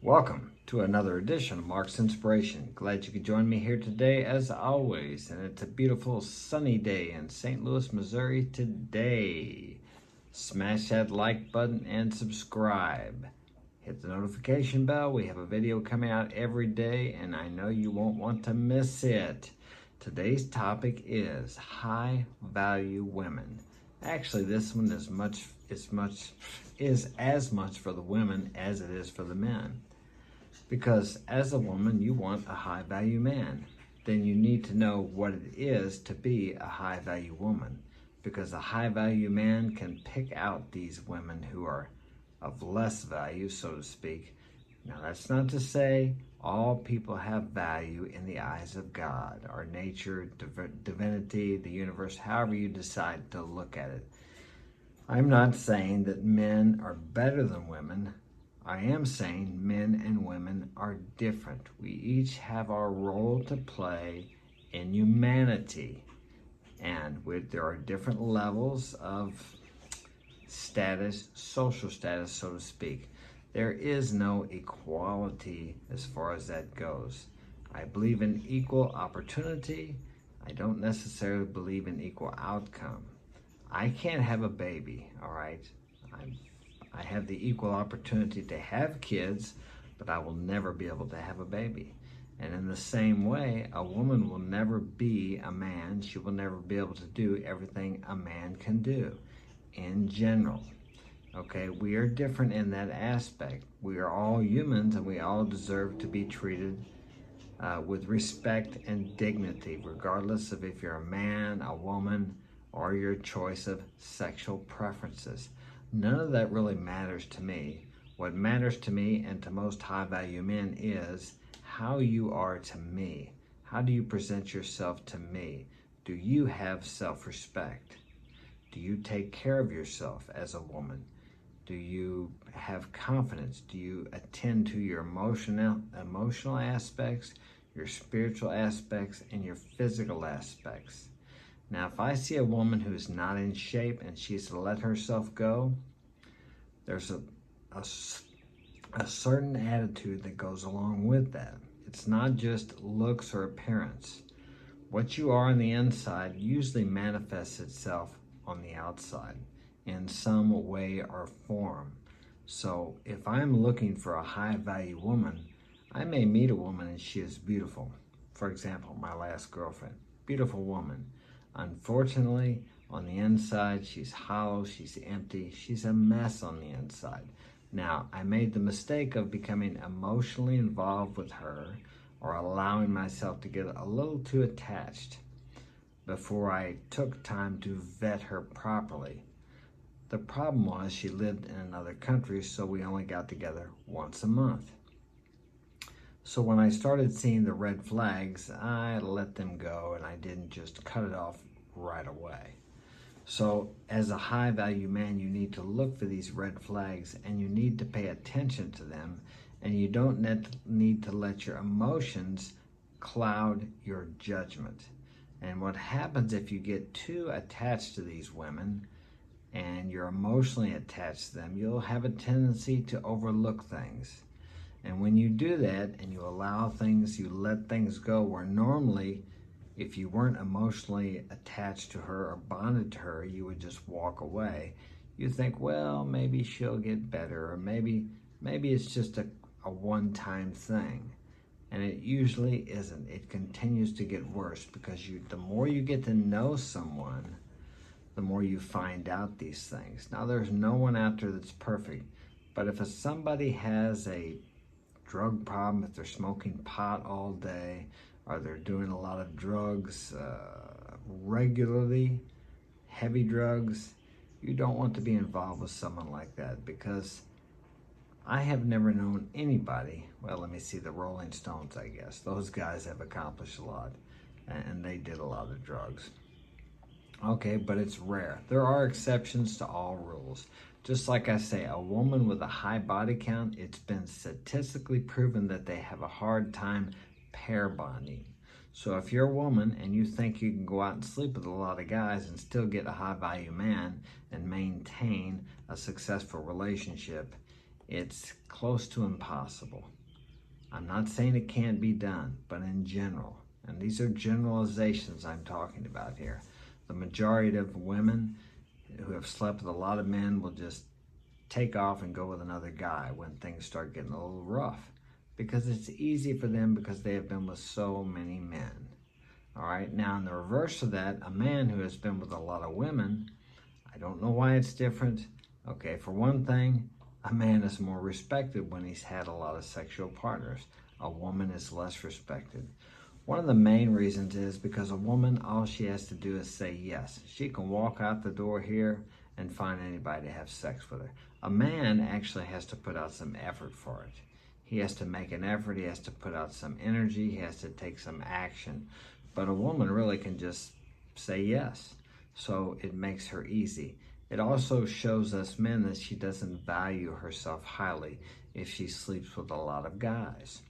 Welcome to another edition of Mark's Inspiration. Glad you could join me here today as always. And it's a beautiful sunny day in St. Louis, Missouri today. Smash that like button and subscribe. Hit the notification bell. We have a video coming out every day and I know you won't want to miss it. Today's topic is high value women. Actually, this one is as much for the women as it is for the men. Because as a woman, you want a high value man. Then you need to know what it is to be a high value woman. Because a high value man can pick out these women who are of less value, so to speak. Now, that's not to say all people have value in the eyes of God, or nature, divinity, the universe, however you decide to look at it. I'm not saying that men are better than women. I am saying men and women are different. We each have our role to play in humanity. And there are different levels of status, social status, so to speak. There is no equality as far as that goes. I believe in equal opportunity. I don't necessarily believe in equal outcome. I can't have a baby, all right? I have the equal opportunity to have kids, but I will never be able to have a baby. And in the same way, a woman will never be a man. She will never be able to do everything a man can do in general. Okay, we are different in that aspect. We are all humans and we all deserve to be treated with respect and dignity, regardless of if you're a man, a woman, or your choice of sexual preferences. None of that really matters to me. What matters to me and to most high value men is how you are to me. How do you present yourself to me? Do you have self-respect? Do you take care of yourself as a woman? Do you have confidence? Do you attend to your emotional aspects, your spiritual aspects, and your physical aspects? Now, if I see a woman who's not in shape and she's to let herself go, there's a certain attitude that goes along with that. It's not just looks or appearance. What you are on the inside usually manifests itself on the outside in some way or form. So if I'm looking for a high value woman, I may meet a woman and she is beautiful. For example, my last girlfriend, beautiful woman. Unfortunately, on the inside, she's hollow, she's empty, she's a mess on the inside. Now, I made the mistake of becoming emotionally involved with her or allowing myself to get a little too attached before I took time to vet her properly. The problem was she lived in another country, so we only got together once a month. So when I started seeing the red flags, I let them go and I didn't just cut it off right away. So as a high value man, you need to look for these red flags and you need to pay attention to them, and you don't need to let your emotions cloud your judgment. And what happens if you get too attached to these women and you're emotionally attached to them, you'll have a tendency to overlook things. And when you do that and you allow things, you let things go where normally if you weren't emotionally attached to her or bonded to her, you would just walk away. You think, well, maybe she'll get better, or maybe it's just a one-time thing. And it usually isn't. It continues to get worse because the more you get to know someone, the more you find out these things. Now, there's no one out there that's perfect, but if somebody has a drug problem, if they're smoking pot all day, or they're doing a lot of drugs regularly, heavy drugs, you don't want to be involved with someone like that, because I have never known anybody, well, let me see, the Rolling Stones, I guess. Those guys have accomplished a lot, and they did a lot of drugs. Okay, but it's rare. There are exceptions to all rules. Just like I say, a woman with a high body count, it's been statistically proven that they have a hard time pair bonding. So if you're a woman and you think you can go out and sleep with a lot of guys and still get a high value man and maintain a successful relationship, it's close to impossible. I'm not saying it can't be done, but in general, and these are generalizations I'm talking about here, the majority of women who have slept with a lot of men will just take off and go with another guy when things start getting a little rough, because it's easy for them because they have been with so many men. All right, now in the reverse of that, a man who has been with a lot of women, I don't know why it's different. Okay, for one thing, a man is more respected when he's had a lot of sexual partners. A woman is less respected. One of the main reasons is because a woman, all she has to do is say yes. She can walk out the door here and find anybody to have sex with her. A man actually has to put out some effort for it. He has to make an effort, he has to put out some energy, he has to take some action. But a woman really can just say yes. So it makes her easy. It also shows us men that she doesn't value herself highly if she sleeps with a lot of guys.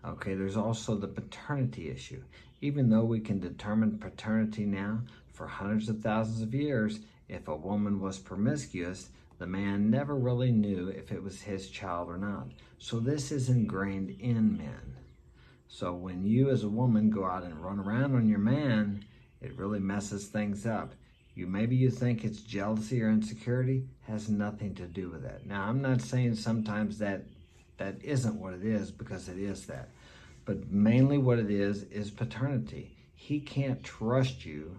Okay, there's also the paternity issue. Even though we can determine paternity now, for hundreds of thousands of years, if a woman was promiscuous, the man never really knew if it was his child or not. So this is ingrained in men. So when you as a woman go out and run around on your man, it really messes things up. Maybe you think it's jealousy or insecurity, has nothing to do with that. Now, I'm not saying sometimes that isn't what it is, because it is that. But mainly what it is paternity. He can't trust you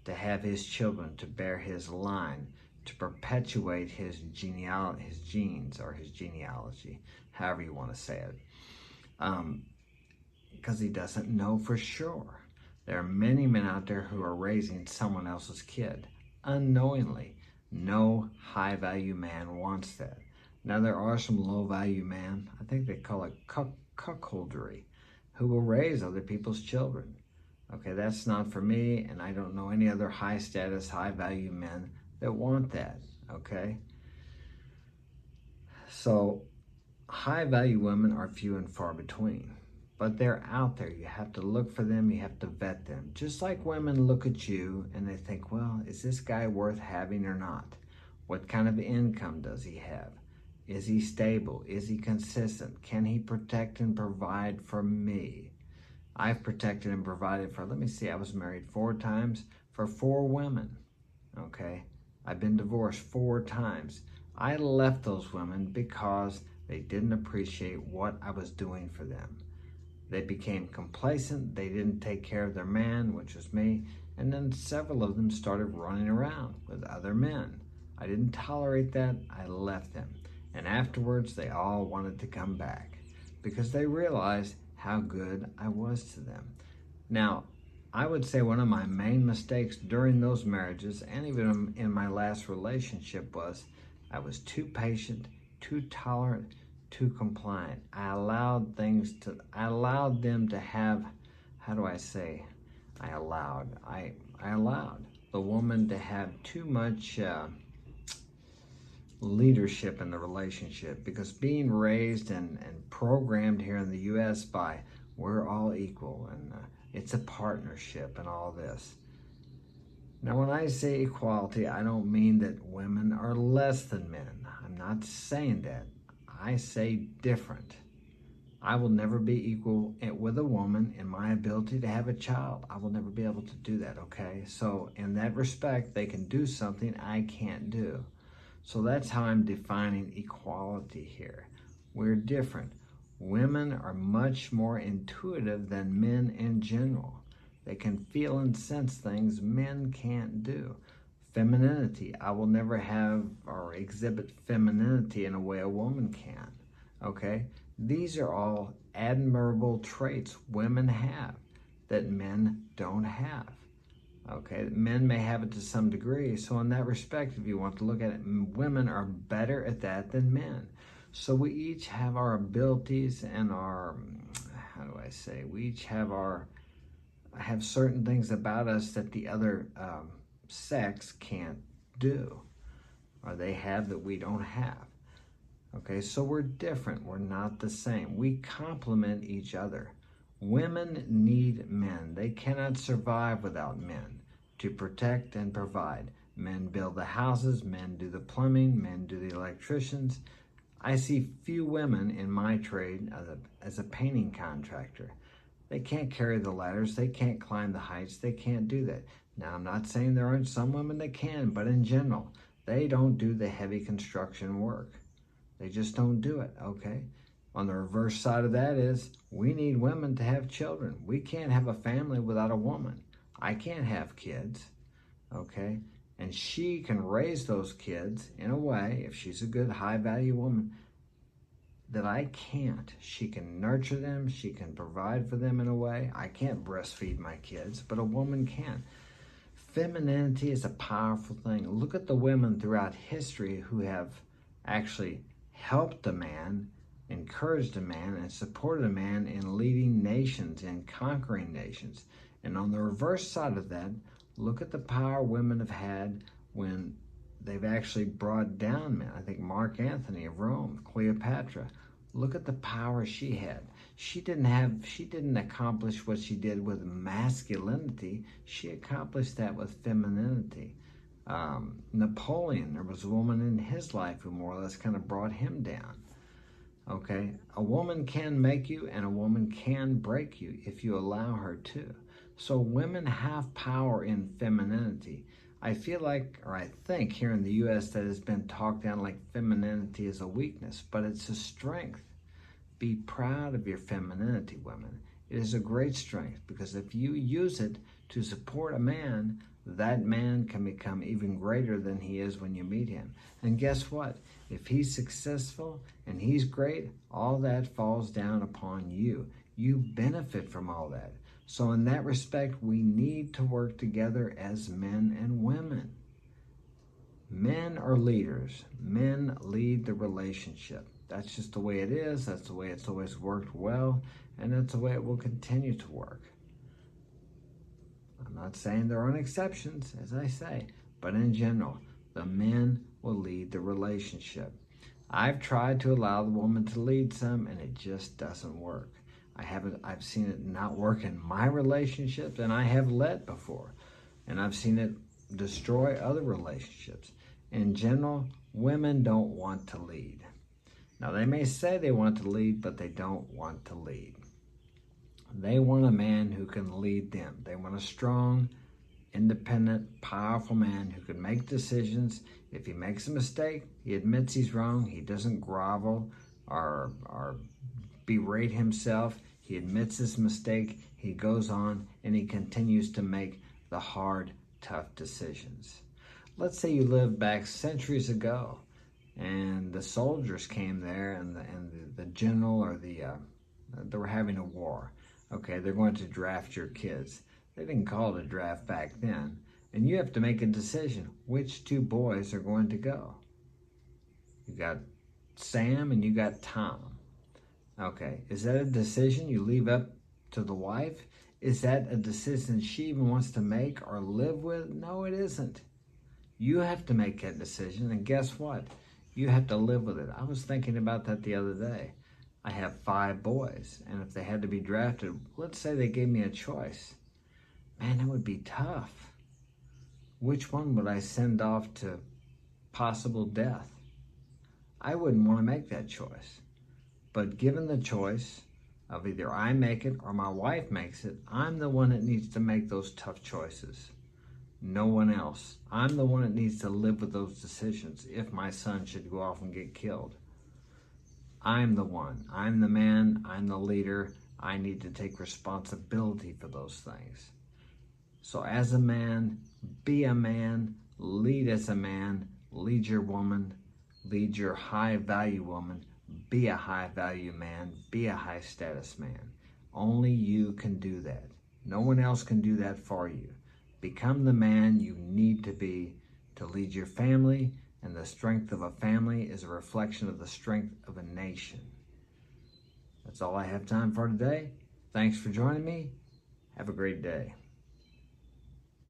to have his children, to bear his line, to perpetuate his genes or his genealogy, however you want to say it. Because he doesn't know for sure. There are many men out there who are raising someone else's kid unknowingly. No high-value man wants that. Now, there are some low-value men, I think they call it cuckoldry, who will raise other people's children. Okay, that's not for me, and I don't know any other high-status, high-value men that want that, okay? So, high-value women are few and far between. But they're out there. You have to look for them. You have to vet them. Just like women look at you and they think, well, is this guy worth having or not? What kind of income does he have? Is he stable? Is he consistent? Can he protect and provide for me? I've protected and provided for, let me see, I was married 4 times for 4 women, okay? I've been divorced 4 times. I left those women because they didn't appreciate what I was doing for them. They became complacent, they didn't take care of their man, which was me, and then several of them started running around with other men. I didn't tolerate that, I left them. And afterwards, they all wanted to come back because they realized how good I was to them. Now, I would say one of my main mistakes during those marriages, and even in my last relationship, was I was too patient, too tolerant, too compliant. I allowed them to have, how do I say, I allowed the woman to have too much leadership in the relationship, because being raised and programmed here in the U.S. by we're all equal and it's a partnership and all this. Now, when I say equality, I don't mean that women are less than men. I'm not saying that. I say different. I will never be equal with a woman in my ability to have a child. I will never be able to do that, okay? So in that respect, they can do something I can't do. So that's how I'm defining equality here. We're different. Women are much more intuitive than men in general. They can feel and sense things men can't do. Femininity, I will never have or exhibit femininity in a way a woman can, okay? These are all admirable traits women have that men don't have, okay? Men may have it to some degree, so in that respect, if you want to look at it, women are better at that than men. So we each have our abilities and our, how do I say, we each have certain things about us that the other sex can't do, or they have that we don't have. Okay, so we're different, we're not the same. We complement each other. Women need men. They cannot survive without men to protect and provide. Men build the houses, men do the plumbing, men do the electricians. I see few women in my trade as a painting contractor. They can't carry the ladders, they can't climb the heights, they can't do that. Now, I'm not saying there aren't some women that can, but in general, they don't do the heavy construction work. They just don't do it, okay? On the reverse side of that is we need women to have children. We can't have a family without a woman. I can't have kids, okay? And she can raise those kids in a way, if she's a good high-value woman, that I can't. She can nurture them. She can provide for them in a way. I can't breastfeed my kids, but a woman can. Femininity is a powerful thing. Look at the women throughout history who have actually helped a man, encouraged a man, and supported a man in leading nations and conquering nations. And on the reverse side of that, look at the power women have had when they've actually brought down men. I think Mark Antony of Rome, Cleopatra. Look at the power she had. She didn't accomplish what she did with masculinity. She accomplished that with femininity. Napoleon, there was a woman in his life who more or less kind of brought him down. Okay, a woman can make you and a woman can break you if you allow her to. So women have power in femininity. I feel like, or I think here in the U.S. that has been talked down like femininity is a weakness, but it's a strength. Be proud of your femininity, women. It is a great strength because if you use it to support a man, that man can become even greater than he is when you meet him. And guess what? If he's successful and he's great, all that falls down upon you. You benefit from all that. So in that respect, we need to work together as men and women. Men are leaders. Men lead the relationship. That's just the way it is. That's the way it's always worked well, and that's the way it will continue to work. I'm not saying there aren't exceptions, as I say, but in general, the men will lead the relationship. I've tried to allow the woman to lead some, and it just doesn't work. I've seen it not work in my relationships, and I have led before, and I've seen it destroy other relationships. In general, women don't want to lead. Now, they may say they want to lead, but they don't want to lead. They want a man who can lead them. They want a strong, independent, powerful man who can make decisions. If he makes a mistake, he admits he's wrong. He doesn't grovel or berate himself. He admits his mistake. He goes on and he continues to make the hard, tough decisions. Let's say you lived back centuries ago and the soldiers came there and the general or they were having a war. Okay, they're going to draft your kids. They didn't call it a draft back then. And you have to make a decision. Which two boys are going to go? You got Sam and you got Tom. Okay, is that a decision you leave up to the wife? Is that a decision she even wants to make or live with? No, it isn't. You have to make that decision, and guess what? You have to live with it. I was thinking about that the other day. I have 5 boys, and if they had to be drafted, let's say they gave me a choice. Man, it would be tough. Which one would I send off to possible death? I wouldn't want to make that choice. But given the choice of either I make it or my wife makes it, I'm the one that needs to make those tough choices. No one else. I'm the one that needs to live with those decisions if my son should go off and get killed. I'm the one. I'm the man. I'm the leader. I need to take responsibility for those things. So as a man, be a man, lead as a man, lead your woman, lead your high-value woman, be a high-value man, be a high-status man. Only you can do that. No one else can do that for you. Become the man you need to be to lead your family, and the strength of a family is a reflection of the strength of a nation. That's all I have time for today. Thanks for joining me. Have a great day.